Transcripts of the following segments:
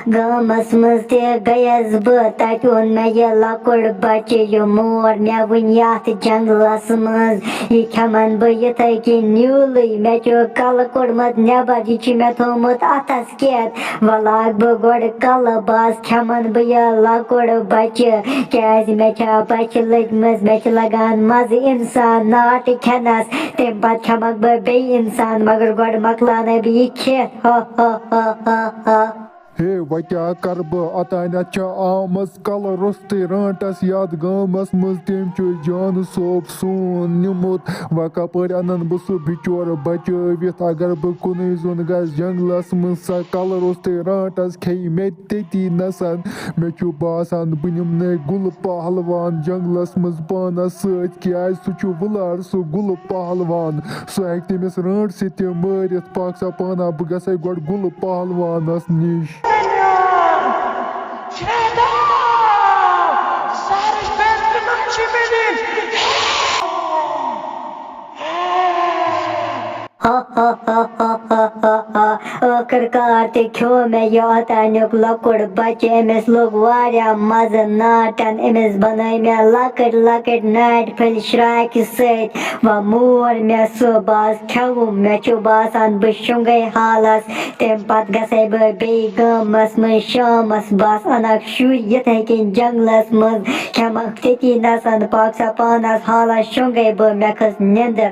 Gamas mız te gayas bı takun me lakur bache yumur me vinyat janglas mız yikaman bı yitaki newly me ço kala kurmat ne badiçi me tomut atas ket valag bı gor kala bas kaman bı lakur bache kaz me ça bache lagmaz me lagan maz insan naat kenas tem bat kamak bı bey insan magar gor maklana bi ket Hey, क्या कर बह अतानत आमस कल रोस्ते रांटस याद गामस मज तम जान सोब सोन निमुत व कपर अनन बह सह बिचोर बचवित अगर बह कुन जोन गस जंगलस मज सा कल रोस्ते रांटस खे मे तती नसन मे बासान बह निम गुल पहलवान जंगलस मज पानस सत क्या सह वुलार सह गुल पहलवान सह हेक तमिस रांट सह तह मारित पाक सा पाना बह गसे गो गुल पहलवानस निश ٲخٕرکار تہِ کھیوٚو مےٚ یہِ اوتانیُک لۄکُٹ بَچہٕ أمِس لوٚگ واریاہ مَزٕ ناٹَن أمِس بَنٲے مےٚ لۄکٕٹۍ لۄکٕٹۍ ناٹہِ پھٔلۍ شرٛاکہِ سۭتۍ وۄنۍ مور مےٚ سُہ بہٕ حظ کھیوٚوُم مےٚ چھُ باسان بہٕ شۄنٛگَے حالَس تَمہِ پَتہٕ گژھَے بہٕ بیٚیہِ گامَس منٛز شامَس بہٕ آسہٕ اَنَکھ شُرۍ یِتھَے کٔنۍ جنٛگلَس منٛز کھٮ۪مَکھ تٔتی نَسَن پاک سا پانَس حالَس شۄنٛگَے بہٕ مےٚ کھٔژ نیٚنٛدٕر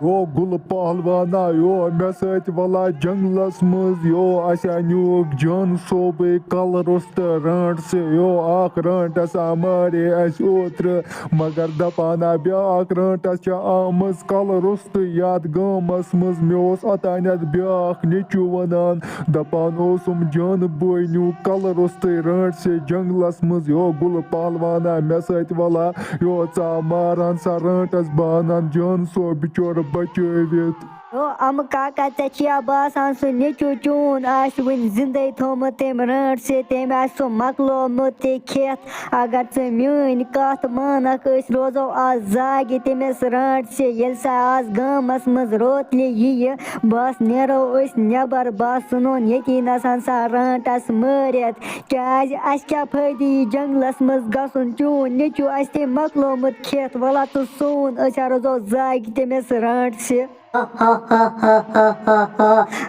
यो गुल पहलवाना यो मे सत वला जंगलस मज यो असा न्यूक जान सोबे कल रोस्त रांट से यो आख रांटस मारे अस ओत्र मगर दपाना ब्याक रांटस आमस कल रोस्त याद गामस मज मे अतानत ब्याक नेचू वनान दपान ओसुम जान बोय न्यू कल रोस्त रांट से जंगलस मज यो गुल पहलवाना मे सत वला यो चा मारान सा रांटस बानान जान सो बिचोर बचवित अमہٕ کاکا ژےٚ چھِیا باسان سُہ نیٚچوٗ چون آسہِ وٕنہِ زِندَے تھوٚمُت تٔمۍ رانٛٹھ سۭتۍ تٔمۍ آسہِ سُہ مۄکلومُت تہِ کھٮ۪تھ اگر ژٕ میٛٲنۍ کَتھ مانَکھ أسۍ روزو آز زاگہِ تٔمِس رانٛٹسہِ ییٚلہِ سا آز گامَس منٛز روتلہِ یِیہِ بَس نیرو أسۍ نٮ۪بر بَس ژھٕنون ییٚتی نَسَن سا رانٛٹَس مٲرِتھ کیٛازِ اَسہِ کیٛاہ فٲیدٕ یی جنٛگلَس منٛز گژھُن چون نیٚچوٗ اَسہِ تٔمۍ مۄکلومُت کھٮ۪تھ وَلا ژٕ سون أسۍ ہا روزو زاگہِ تٔمِس رانٛٹسہِ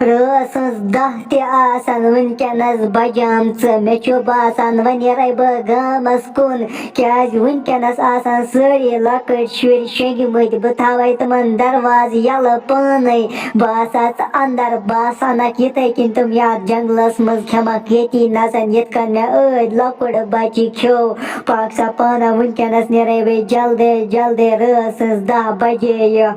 رٲژ ہٕنٛز 10 تہِ آسَن وٕنکٮ۪نَس بَجامژٕ مےٚ چھُ باسان وۄنۍ نیرَے بہٕ گامَس کُن کیٛازِ وٕنکٮ۪نَس آسَن سٲری لۄکٕٹۍ شُرۍ شۄنٛگمٕتۍ بہٕ تھاوَے تِمَن دَروازٕ یَلہٕ پانَے بہٕ آسہٕ ژٕ اَندَر بہٕ آسَنَکھ یِتھَے کٔنۍ تِم یَتھ جنٛگلَس منٛز کھٮ۪مَکھ ییٚتی نَسَن یِتھ کٔنۍ مےٚ ٲدۍ لۄکُٹ بَچہِ کھیوٚو پاک سا پانا وٕنکٮ۪نَس نیرَے بہٕ جلدی جلدی رٲژ ہٕنٛز 10 بَجے یہِ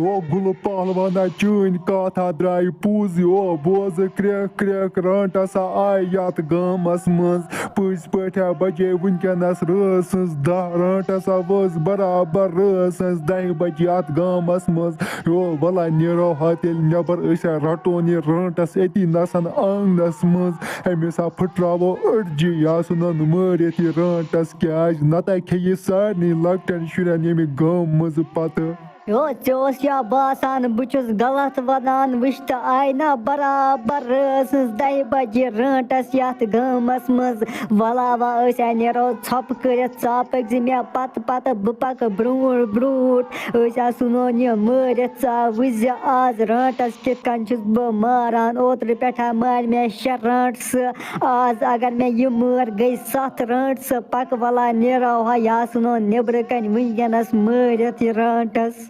यो गुल पहलवाना चून कथा द्राय पूज यो बोज क्रेक क्रेक रांटस आय यात गामस मज पज पठा बजे वुनकनस रस 10 रांटस वज बराबर रस 10 बजे यात गामस मज यो वला नेरो हातिल नबर ऐसा रटोन ये रांटस एती नसन आंगनस मज अमिसा फुटरावो अड़जी या सुनन मारित ये रांटस क्याज नता खेय सारनी लकटन शुरन यमि गाम मज पत ژےٚ اوس یا باسان بہٕ چھُس غلط وَنان وٕچھ تہٕ آیہِ نا برابر رٲژ ہٕنٛز 10 بَجہِ رانٛٹَس یَتھ گامَس منٛز وَلاوا أسۍ ہا نیرو ژھۄپہٕ کٔرِتھ ژٕ پٔکۍزِ مےٚ پَتہٕ پَتہٕ بہٕ پَکہٕ برٛونٛٹھ برٛونٛٹھ أسۍ ہا ژھٕنون یہِ مٲرِتھ ژٕ وٕچھزِ آز رانٛٹَس کِتھ کٔنۍ چھُس بہٕ ماران اوترٕ پٮ۪ٹھ مارِ مےٚ 6 رانٛٹسہٕ آز اگر مےٚ یہِ مٲر گٔے 7 رانٛٹسہٕ پَکہٕ وَلا نیرو ہا یہِ ہا ژھٕنون نیٚبرٕ کَنۍ وٕنکٮ۪نَس مٲرِتھ یہِ رانٛٹَس